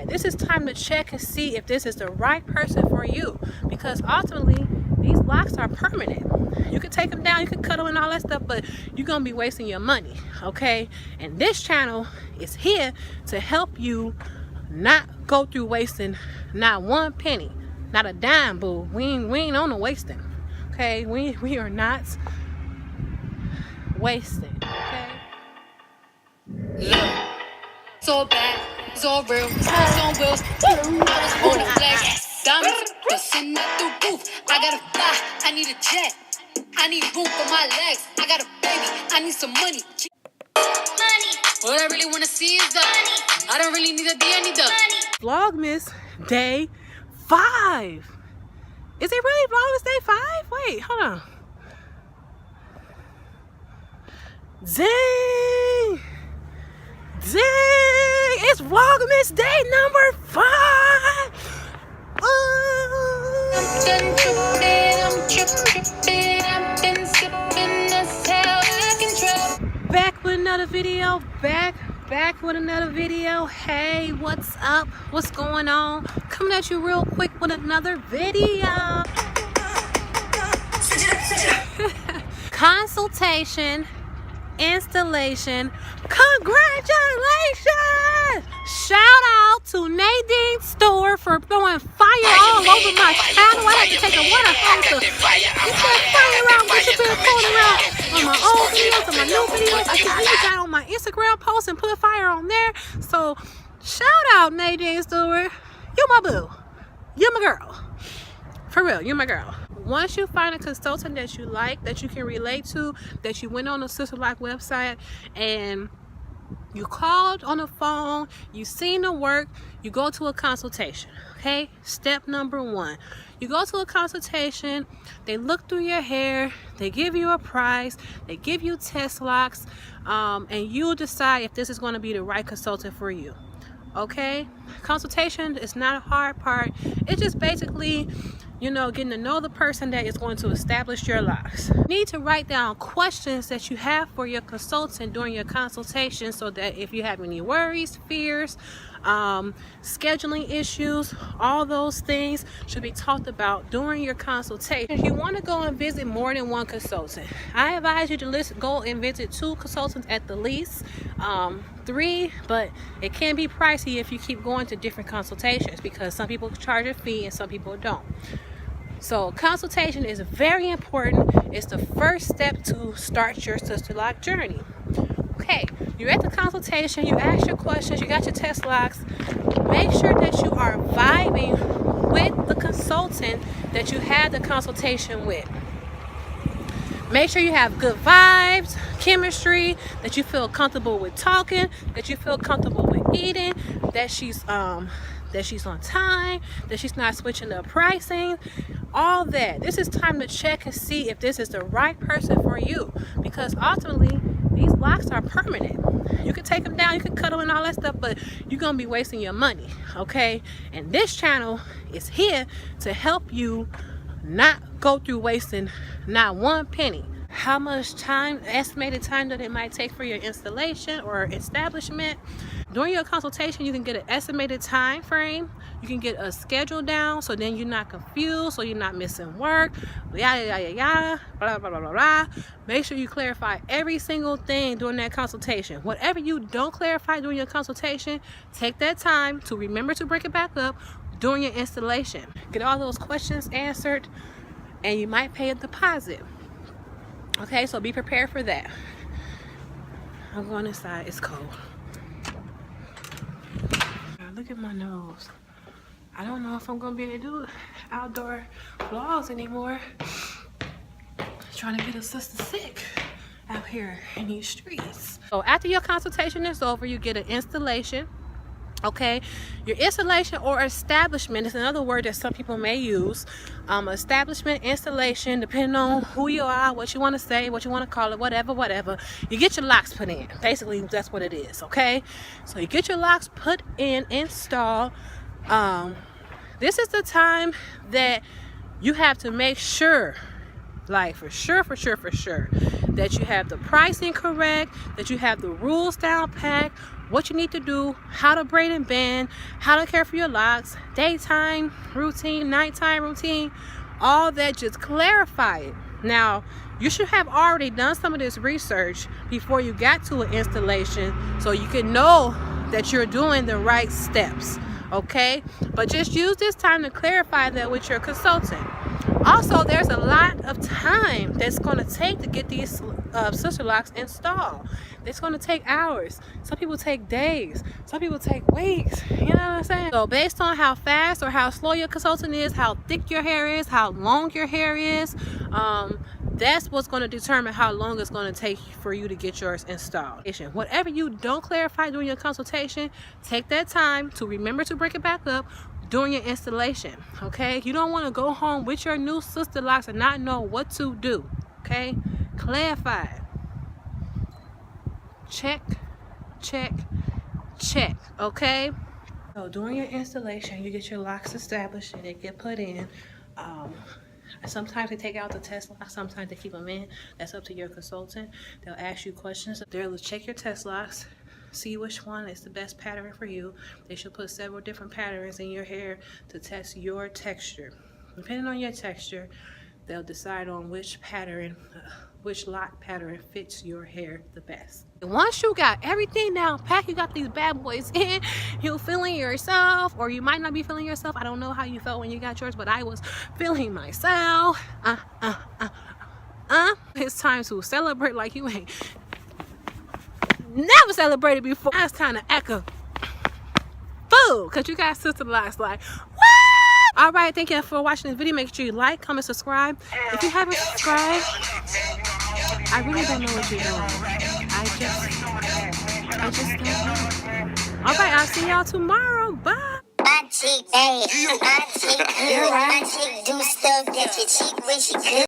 This is time to check and see if this is the right person for you, because ultimately these locks are permanent. You can take them down, you can cut them and all that stuff, but you're gonna be wasting your money, okay? And this channel is here to help you not go through wasting not one penny, not a dime, boo. We ain't on the wasting, okay? We are not wasting, okay? Look, so bad, so real, it's on wheels, on the flex, diamonds, bustin' at the roof. I gotta fly, I need a jet, I need room for my legs. I got a baby, I need some money. What I really wanna see is the money. I don't really need a D, I need the money. Vlogmas day 5. Is it really Vlogmas day 5? Wait, hold on. Dang! Dang! It's Vlogmas day number 5! I'm done tripping, I'm tripping, I've been sipping, that's how I can trip. Back with another video, back with another video. Hey, what's up? What's going on? Coming at you real quick with another video. Consultation, installation, congratulations! Shout out to Nadine's store for throwing fire all over my channel. I had to take a water hose to get that fire around, which has been pulling around on my old videos and my new videos. I can even got on my Instagram post and put fire on there. So shout out Nadine's store. You my boo. You my girl. For real, you're my girl. Once you find a consultant that you like, that you can relate to, that you went on the Sisterlock website and you called on the phone, you seen the work, you go to a consultation, okay? Step number 1. You go to a consultation, they look through your hair, they give you a price, they give you test locks, and you'll decide if this is going to be the right consultant for you, okay? Consultation is not a hard part. It's just basically, you know, getting to know the person that is going to establish your locks. You need to write down questions that you have for your consultant during your consultation, so that if you have any worries, fears, scheduling issues, all those things should be talked about during your consultation. If you want to go and visit more than one consultant, I advise you to go and visit 2 consultants at the least, 3, but it can be pricey if you keep going to different consultations, because some people charge a fee and some people don't. So consultation is very important. It's the first step to start your Sisterlock journey. Okay, you're at the consultation, you ask your questions, you got your test locks. Make sure that you are vibing with the consultant that you had the consultation with. Make sure you have good vibes, chemistry, that you feel comfortable with talking, that you feel comfortable with eating, that she's on time, that she's not switching up pricing, all that. This is time to check and see if this is the right person for you, because ultimately these locks are permanent. You can take them down, you can cut them and all that stuff, but you're gonna be wasting your money, okay? And this channel is here to help you not go through wasting not one penny. How much time, estimated time that it might take for your installation or establishment. During your consultation, you can get an estimated time frame. You can get a schedule down, so then you're not confused, so you're not missing work, yada yada yada, blah blah blah blah blah. Make sure you clarify every single thing during that consultation. Whatever you don't clarify during your consultation, take that time to remember to break it back up during your installation. Get all those questions answered, and you might pay a deposit. Okay, so be prepared for that. I'm going inside, it's cold. Look at my nose. I don't know if I'm gonna be able to do outdoor vlogs anymore. Trying to get a sister sick out here in these streets. So after your consultation is over, you get an installation. Okay, your installation or establishment is another word that some people may use. Establishment, installation, depending on who you are, what you want to say, what you want to call it, whatever. You get your locks put in. Basically, that's what it is. Okay, so you get your locks put in, installed. This is the time that you have to make sure, like for sure, that you have the pricing correct, that you have the rules down packed, what you need to do, how to braid and bend, how to care for your locks, daytime routine, nighttime routine, all that. Just clarify it. Now, you should have already done some of this research before you got to an installation, so you can know that you're doing the right steps, okay? But just use this time to clarify that with your consultant. Also, there's a lot of time that's going to take to get these sister locks installed. It's going to take hours. Some people take days. Some people take weeks. You know what I'm saying? So based on how fast or how slow your consultant is, how thick your hair is, how long your hair is, that's what's going to determine how long it's going to take for you to get yours installed. Whatever you don't clarify during your consultation, take that time to remember to break it back up during your installation, okay? You don't want to go home with your new sister locks and not know what to do, okay? Clarify. Check, check, check, okay? So during your installation, you get your locks established and they get put in. Sometimes they take out the test locks, sometimes they keep them in. That's up to your consultant. They'll ask you questions. They'll check your test locks, see which one is the best pattern for you. They should put several different patterns in your hair to test your texture. Depending on your texture, they'll decide on which pattern, which lock pattern fits your hair the best. Once you got everything down packed, you got these bad boys in, you're feeling yourself, or you might not be feeling yourself. I don't know how you felt when you got yours, but I was feeling myself. It's time to celebrate like you ain't never celebrated before. Now it's time to act a fool, because you got sister locks like, what? All right, thank you for watching this video. Make sure you like, comment, subscribe. If you haven't subscribed, I really don't know what you're doing. I just don't know. All right, I'll see y'all tomorrow. Bye. My chick, hey, my chick, my chick do stuff that your chick wish she could.